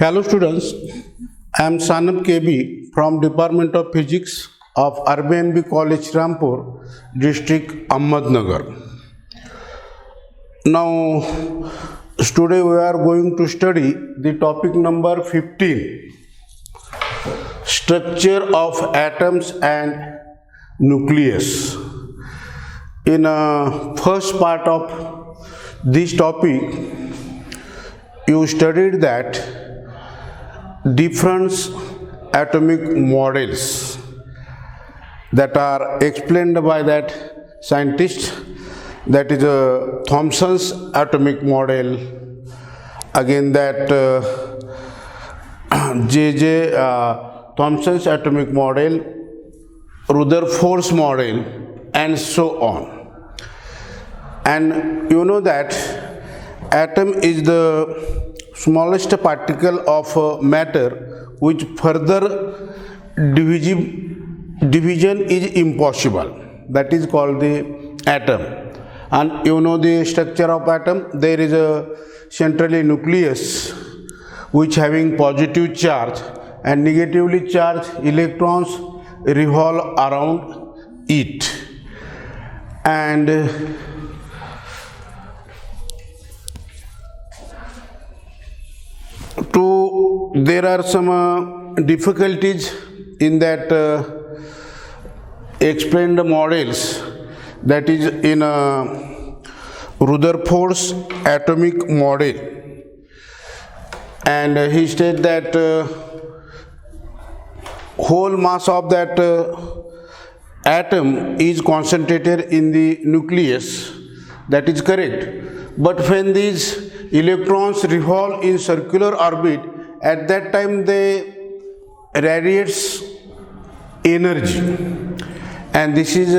Hello students, I am Sanab KB from Department of Physics of RBNB College Rampur, District Ahmednagar. Now, today we are going to study the topic number 15, structure of atoms and nucleus. In first part of this topic, you studied that different atomic models that are explained by that scientist, that is Thomson's atomic model, again that J.J. Thomson's atomic model, Rutherford's model, and so on. And you know that atom is the smallest particle of matter which further division is impossible. That is called the atom. And you know the structure of atom. There is a centrally nucleus which having positive charge and negatively charged electrons revolve around it. And there are some difficulties in that explained models, that is in Rutherford's atomic model, and he stated that whole mass of that atom is concentrated in the nucleus. That is correct, but when these electrons revolve in circular orbit, at that time they radiates energy, and this is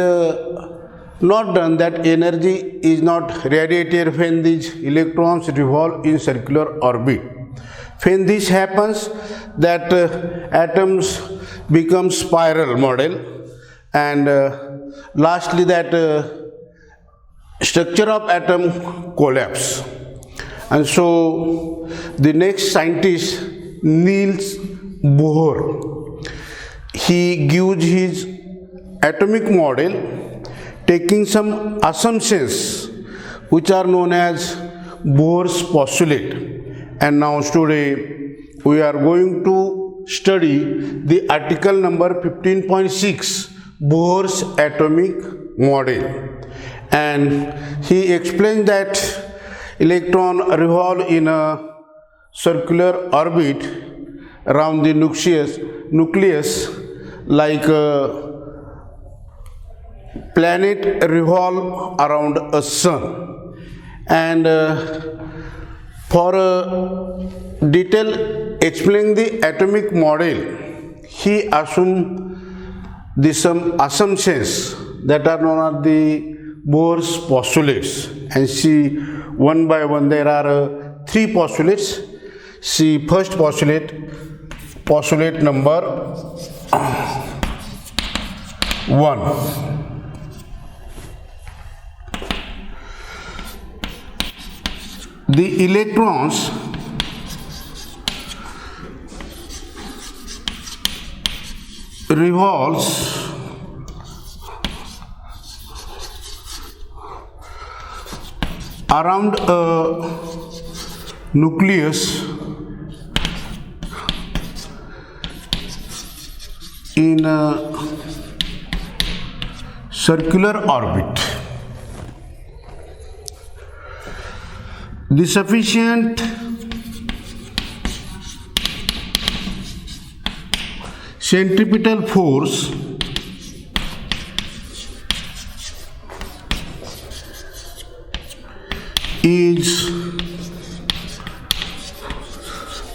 not done. That energy is not radiated when these electrons revolve in circular orbit. When this happens, that atoms become spiral model, and lastly that structure of atom collapse. And so the next scientist, Niels Bohr, he gives his atomic model taking some assumptions which are known as Bohr's postulate. And now today we are going to study the article number 15.6, Bohr's atomic model. And he explains that electron revolve in a circular orbit around the nucleus like a planet revolve around a sun. And for a detail explaining the atomic model, he assumed some assumptions that are known as the Bohr's postulates. And see, one by one there are three postulates. See, first postulate number 1. The electrons revolves around a nucleus in a circular orbit. The sufficient centripetal force is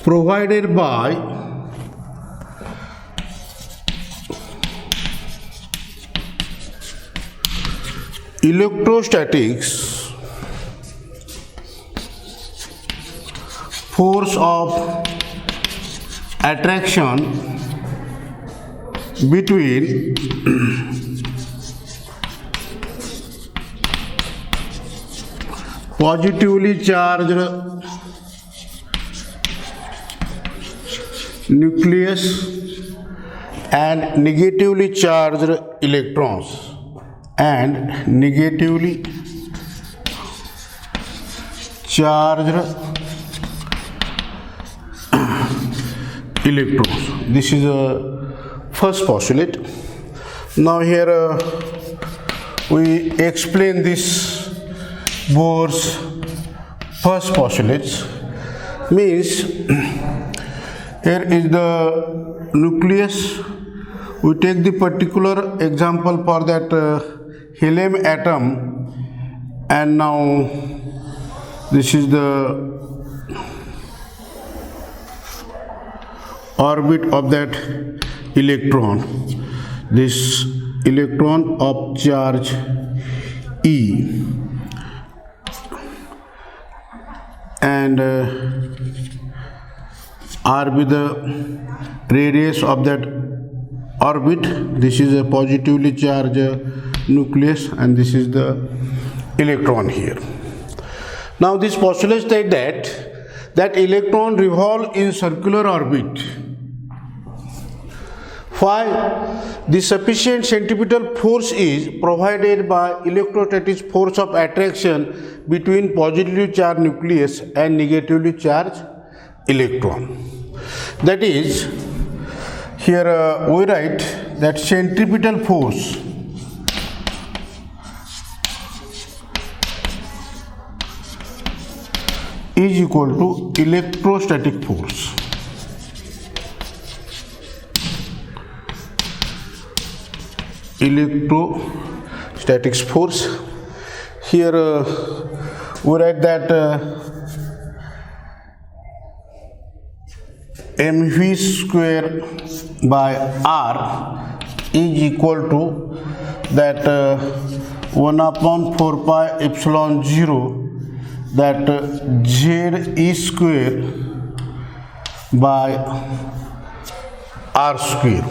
provided by electrostatics force of attraction between positively charged nucleus and negatively charged electrons and negatively charged electrons. This is a first postulate. Now here we explain this Bohr's first postulates. Means here is the nucleus. We take the particular example for that helium atom, and now this is the orbit of that electron. This electron of charge E, and R with the radius of that orbit. This is a positively charged nucleus, and this is the electron here. Now this postulate states that electron revolve in circular orbit. 5. The sufficient centripetal force is provided by electrostatic force of attraction between positively charged nucleus and negatively charged electron. That is, here we write that centripetal force is equal to electrostatic force. Electrostatic force. Here we write that mv square by r is equal to that 1 upon 4 pi epsilon 0 that z e square by r square.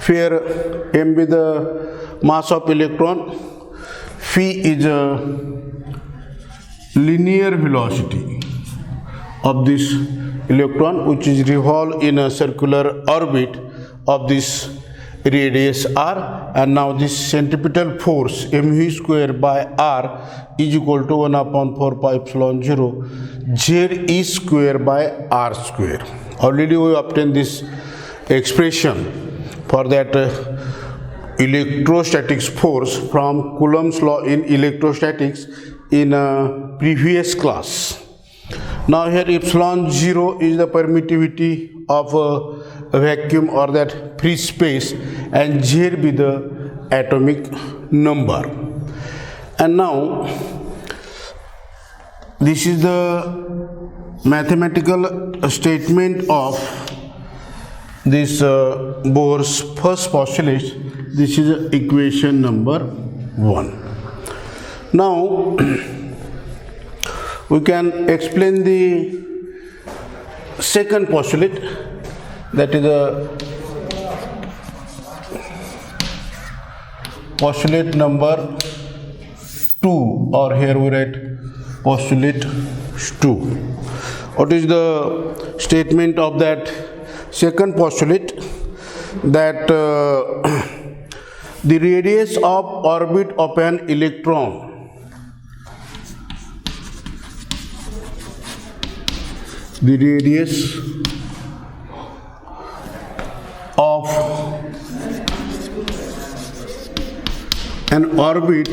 Here m with the mass of electron, phi is a linear velocity of this electron which is revolve in a circular orbit of this radius r, and now this centripetal force mv square by r is equal to 1 upon 4 pi epsilon 0 z e square by r square. Already we obtained this expression for that electrostatic force from Coulomb's law in electrostatics in a previous class. Now here epsilon 0 is the permittivity of a vacuum or that free space, and z be the atomic number. And now this is the mathematical statement of this Bohr's first postulate. This is equation number 1. Now we can explain the second postulate, that is a postulate number 2, or here we write postulate 2. What is the statement of that second postulate? That the radius of orbit of an electron of an orbit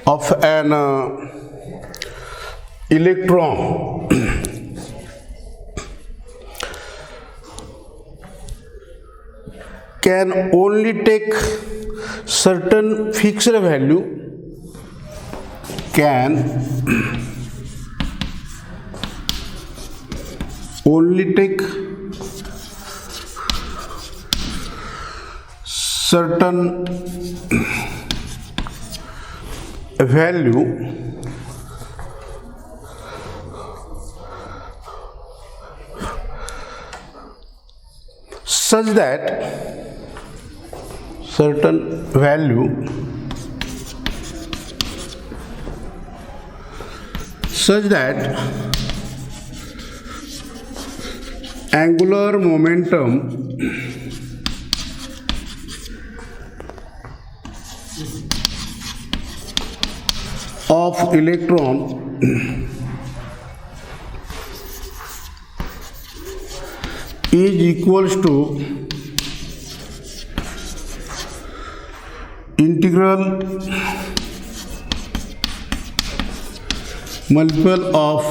of an electron can only take certain fixed value, can only take certain value such that certain value such that angular momentum of electron is equals to integral multiple of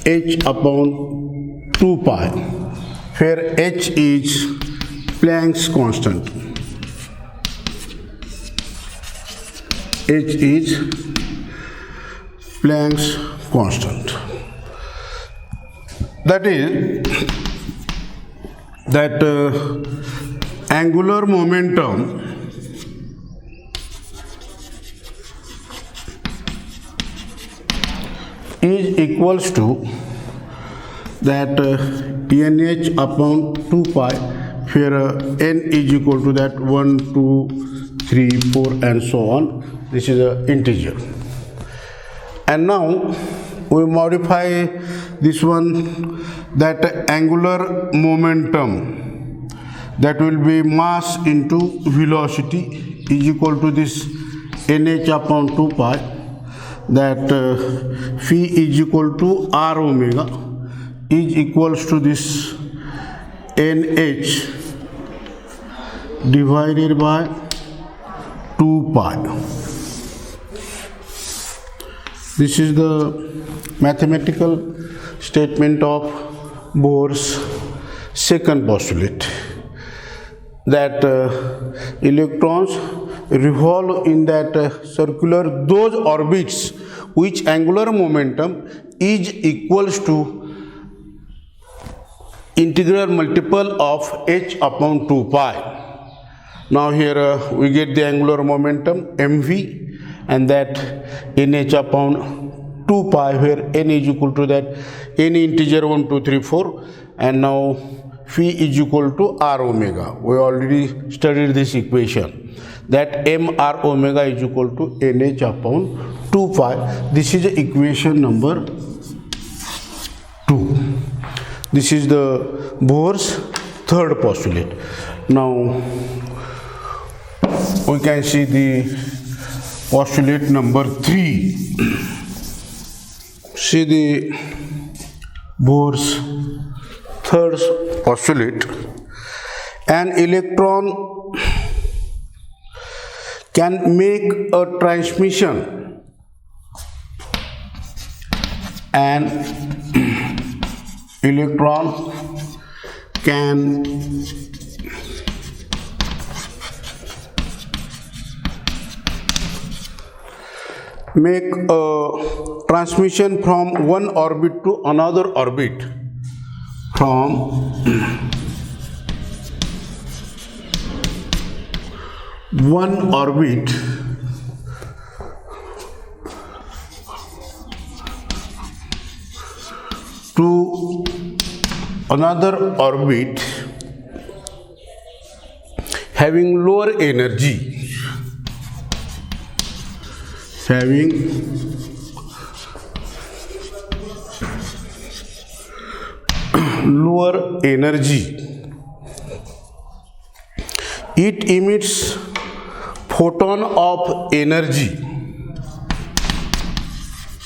h upon 2 pi, where h is Planck's constant. H is Planck's constant. That is that angular momentum is equals to that nh upon 2 pi, where n is equal to that 1, 2, 3, 4 and so on. This is an integer. And now we modify this one, that angular momentum, that will be mass into velocity is equal to this nh upon 2 pi, that phi is equal to r omega is equals to this nh divided by 2 pi. This is the mathematical statement of Bohr's second postulate, that electrons revolve in that circular those orbits which angular momentum is equals to integral multiple of h upon 2 pi. Now here we get the angular momentum mv, and that nh upon 2 pi, where n is equal to that any integer 1, 2, 3, 4, and now phi is equal to r omega. We already studied this equation, that m r omega is equal to nh upon 2 pi. This is equation number 2. This is the Bohr's third postulate. Now we can see the postulate number 3. See the Bohr's third postulate. An electron can make a transmission. An electron can make a transmission from one orbit to another orbit, from one orbit to another orbit having lower energy, having lower energy. It emits photon of energy,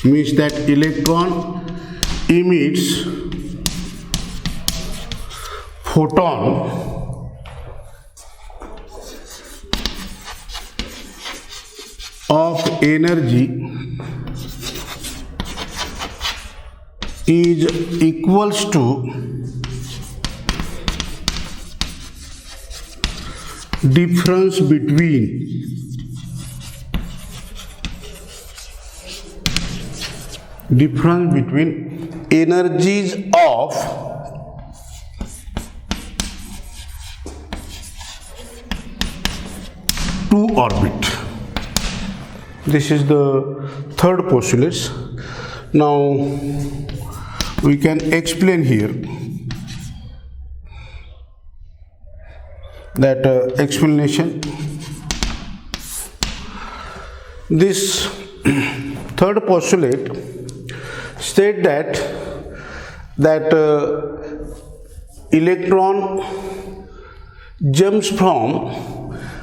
means that electron emits photon of energy is equals to difference between energies of two orbits. This is the third postulate. Now we can explain here that explanation. This third postulate state that electron jumps from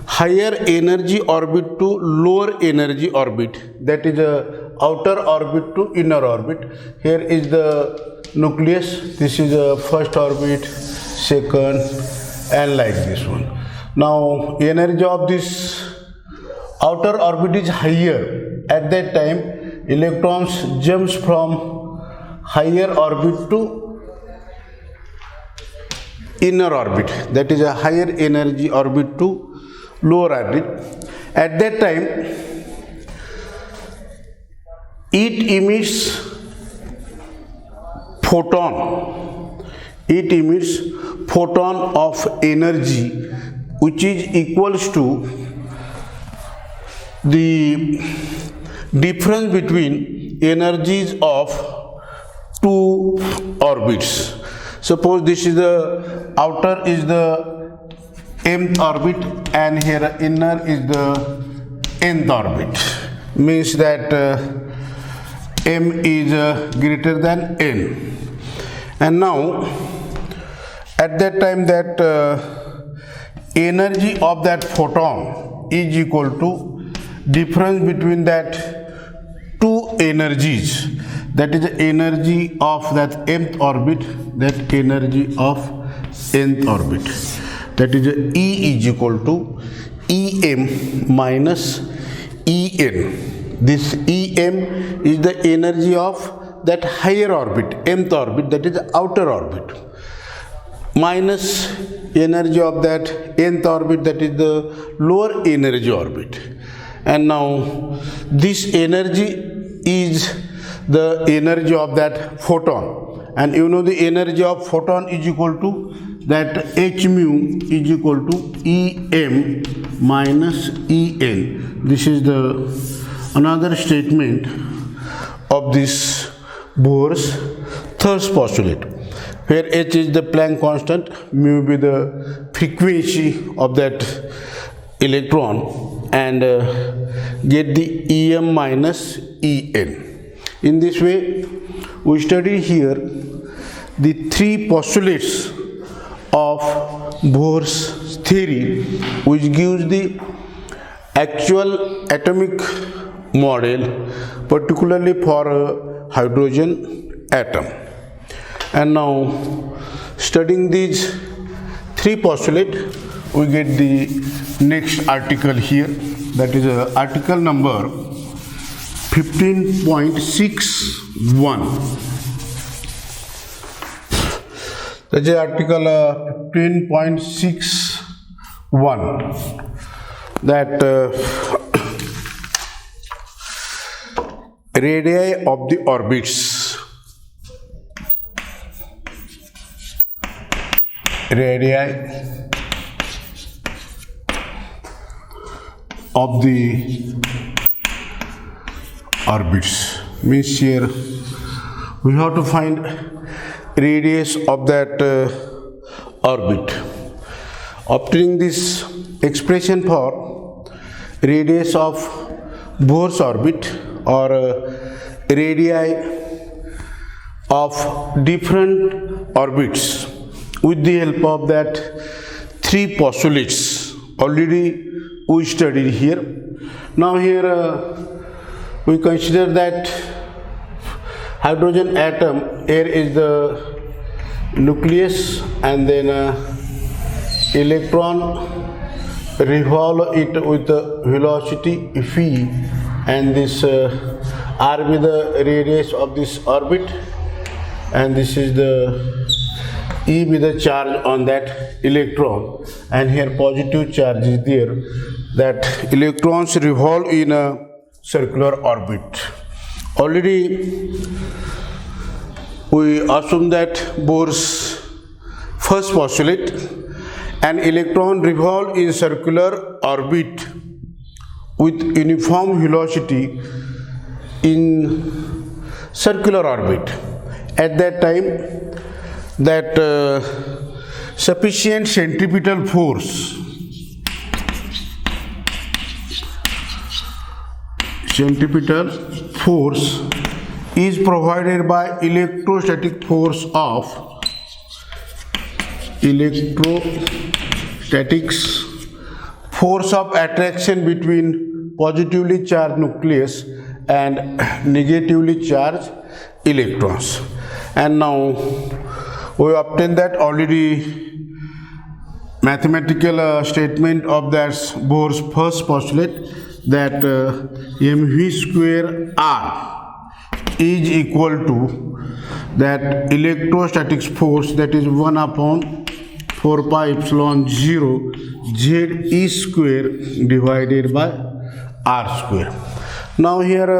higher energy orbit to lower energy orbit, that is a outer orbit to inner orbit. Here is the nucleus, this is the first orbit, second, and like this one. Now energy of this outer orbit is higher. At that time electrons jumps from higher orbit to inner orbit, that is a higher energy orbit to lower orbit. At that time it emits photon, of energy which is equals to the difference between energies of two orbits. Suppose this is the outer is the mth orbit and here inner is the nth orbit, means that m is greater than n. And now at that time that energy of that photon is equal to difference between that two energies, that is the energy of that mth orbit, that energy of nth orbit, that is E is equal to Em minus En. This Em is the energy of that higher orbit, mth orbit, that is the outer orbit, minus energy of that nth orbit, that is the lower energy orbit. And now this energy is the energy of that photon, and you know the energy of photon is equal to that h mu is equal to Em minus En. This is the another statement of this Bohr's third postulate, where h is the Planck constant, mu be the frequency of that electron, and get the Em minus En. In this way we study here the three postulates of Bohr's theory, which gives the actual atomic model, particularly for a hydrogen atom. And now studying these three postulates, we get the next article here, that is article number 15.61. That is article 15.61, that radii of the orbits, radii of the orbits, means here we have to find radius of that orbit. Obtaining this expression for radius of Bohr's orbit, or radii of different orbits, with the help of that three postulates already we studied here. Now here we consider that hydrogen atom, here is the nucleus, and then electron revolve it with the velocity v, and this r with the radius of this orbit, and this is the E with the charge on that electron, and here positive charge is there, that electrons revolve in a circular orbit. Already we assume that Bohr's first postulate, an electron revolve in circular orbit with uniform velocity in circular orbit. At that time, that sufficient centripetal force is provided by electrostatic force of attraction between positively charged nucleus and negatively charged electrons. And now we obtain that already mathematical statement of that Bohr's first postulate, that mv square r is equal to that electrostatic force, that is 1 upon 4 pi epsilon 0 Z E square divided by r square. Now here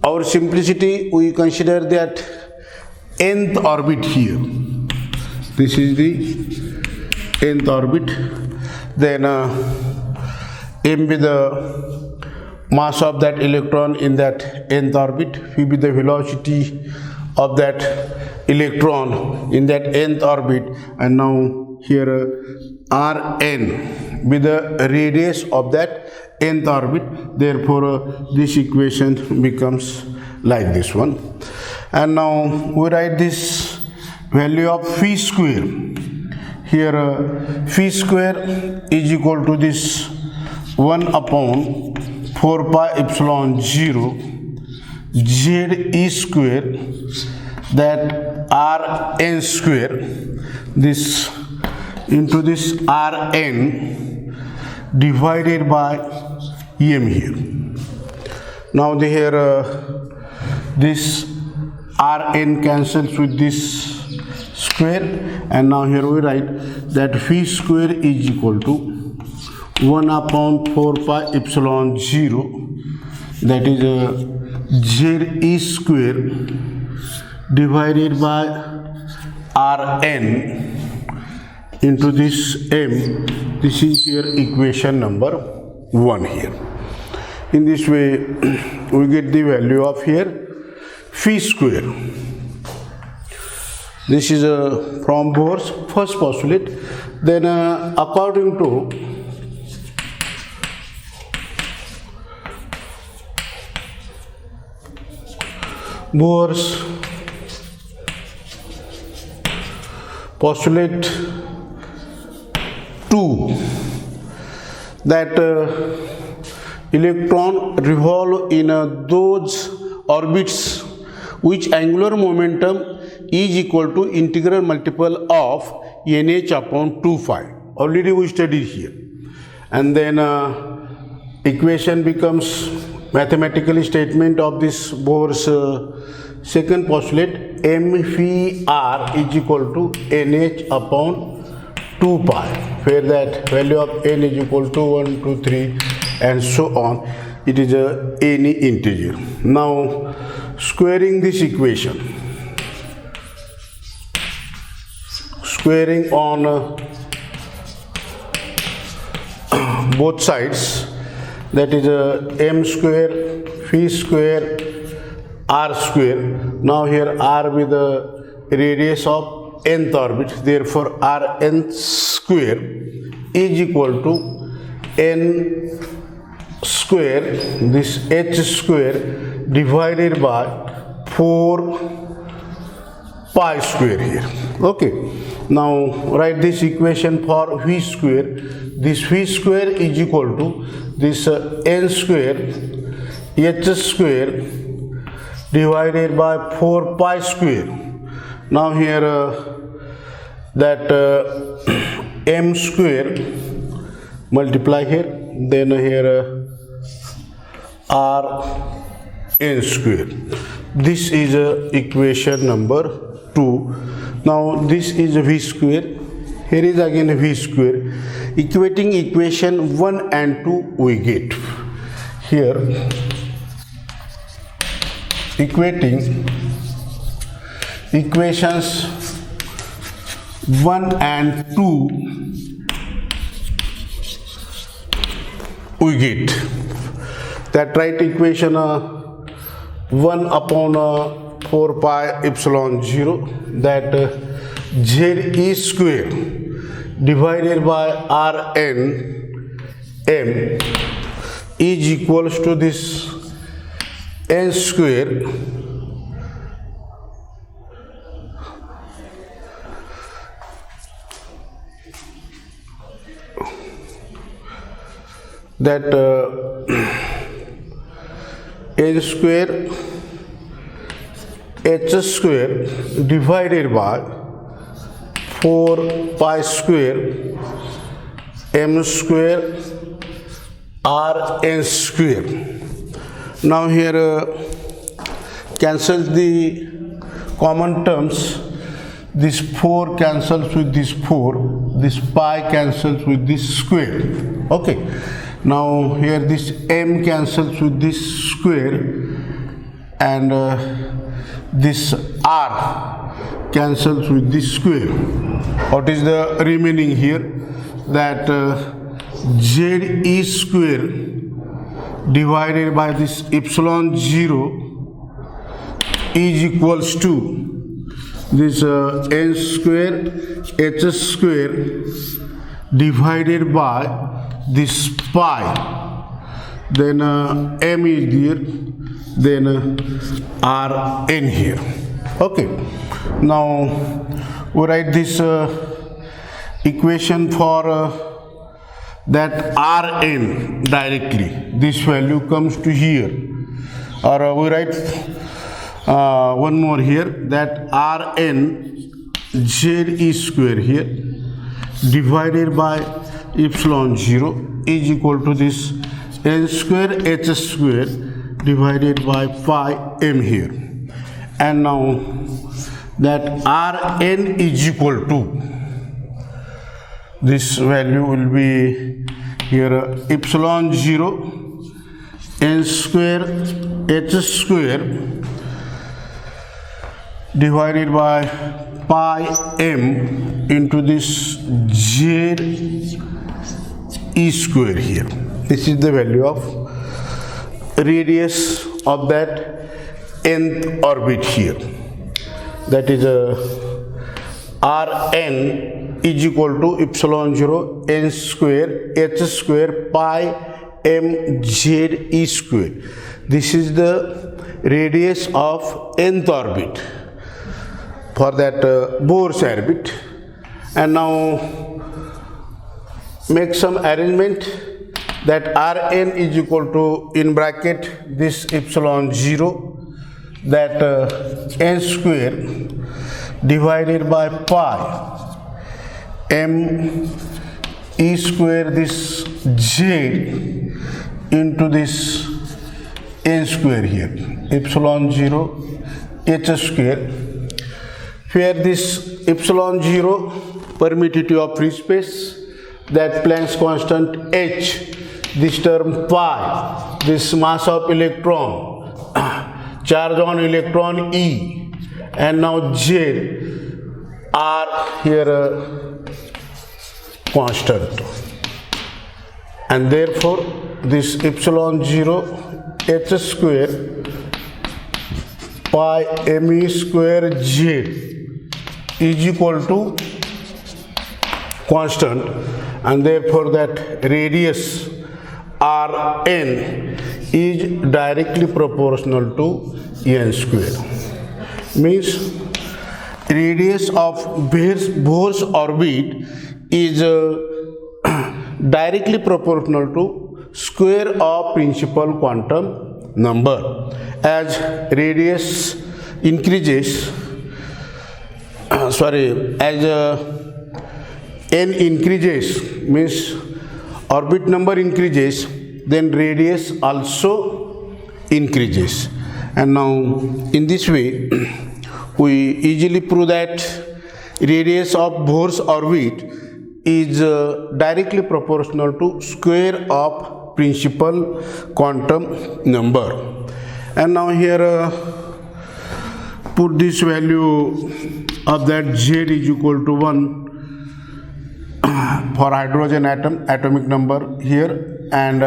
our simplicity, we consider that nth orbit here. This is the nth orbit. Then m be the mass of that electron in that nth orbit, v be the velocity of that electron in that nth orbit, and now here Rn be the radius of that nth orbit. Therefore this equation becomes like this one. And now we write this value of phi square. Here phi square is equal to this 1 upon 4 pi epsilon 0 Z E square, that Rn square, this into this Rn divided by m here. Now here this Rn cancels with this square, and now here we write that phi square is equal to 1 upon 4 pi epsilon 0, that is Z E square divided by Rn into this m. This is here equation number 1 here. In this way we get the value of here phi square. This is from Bohr's first postulate. Then according to Bohr's postulate 2, that electron revolve in those orbits which angular momentum is equal to integral multiple of nh upon 2 phi. Already we studied here. And then equation becomes mathematical statement of this Bohr's second postulate, m phi r is equal to nh upon 2 pi, where that value of n is equal to 1, 2, 3 and so on. It is any integer. Now squaring this equation, squaring on both sides, that is m square phi square r square. Now here r with the radius of nth orbit, therefore Rn square is equal to n square, this h square divided by 4 pi square here. Okay, now write this equation for v square. This v square is equal to this n square h square divided by 4 pi square. Now here that m square multiply here, then here r n square. This is equation number 2. Now this is v square, here is again v square. Equating equation 1 and 2 we get here. Equating equations 1 and 2 we get that, right, equation 1 upon 4 pi epsilon 0, that Z E square divided by Rn m is equals to this n square that n square h square divided by 4 pi square m square r n square. Now here cancel the common terms. This 4 cancels with this 4, this pi cancels with this square. Okay, now here this m cancels with this square, and this r cancels with this square. What is the remaining here? That z e square divided by this epsilon 0 is equals to this n square h square divided by this pi, then m is here, then r n here. Okay, now we write this equation for that r n directly. This value comes to here, or we write one more here, that r n z e square here divided by epsilon 0 is equal to this n square h square divided by pi m here. And now that r n is equal to, this value will be here epsilon 0 n square h square divided by pi m into this z e square here. This is the value of radius of that nth orbit here. That is r n is equal to epsilon 0 n square h square pi m z e square. This is the radius of nth orbit for that Bohr's orbit. And now make some arrangement, that Rn is equal to, in bracket, this epsilon 0, that n square divided by pi m e square this z into this n square here, epsilon 0 h square, where this epsilon 0 permittivity of free space, that Planck's constant h, this term pi, this mass of electron, charge on electron e, and now z are here constant, and therefore this epsilon 0 h square pi m e square z is equal to constant, and therefore that radius r n is directly proportional to n square. Means radius of Bohr's orbit is directly proportional to square of principal quantum number. As radius increases, as n increases, means orbit number increases, then radius also increases. And now in this way we easily prove that radius of Bohr's orbit is directly proportional to square of principal quantum number. And now here put this value of that z is equal to 1 for hydrogen atom, atomic number here, and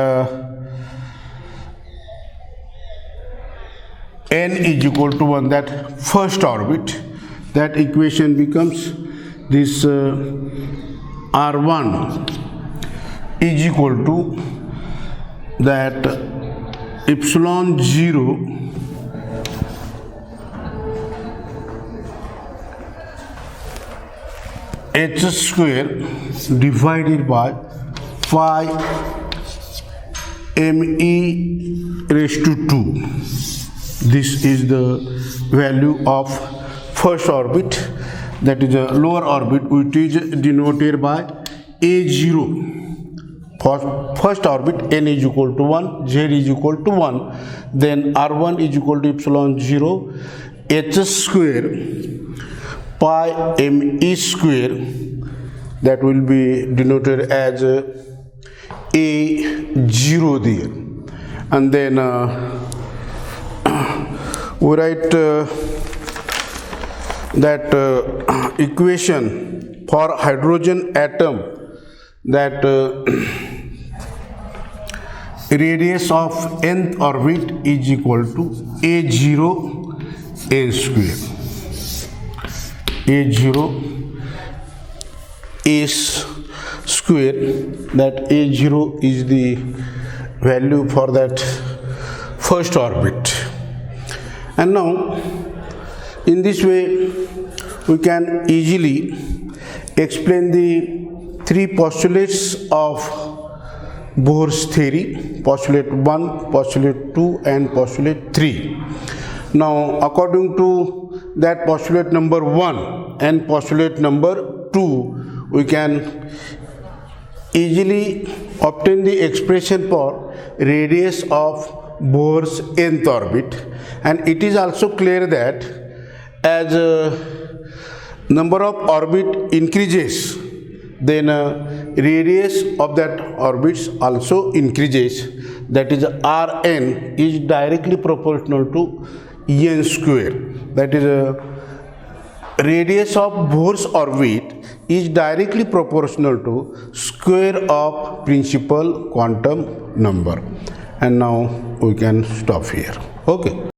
n is equal to 1, that first orbit. That equation becomes this R1 is equal to that epsilon 0 h square divided by phi me raised to 2. This is the value of first orbit, that is a lower orbit, which is denoted by a0. For first orbit, n is equal to 1, z is equal to 1, then r1 is equal to epsilon 0 h square pi me square, that will be denoted as a0 there, and then we write that equation for hydrogen atom, that radius of nth orbit is equal to a0 n square. a0 is square, that a0 is the value for that first orbit. And now in this way we can easily explain the three postulates of Bohr's theory: postulate 1, postulate 2 and postulate 3. Now according to that postulate number 1 and postulate number 2, we can easily obtain the expression for radius of Bohr's nth orbit, and it is also clear that as number of orbit increases, then radius of that orbits also increases, that is Rn is directly proportional to n square, that is radius of Bohr's orbit is directly proportional to square of principal quantum number. And now we can stop here. Okay.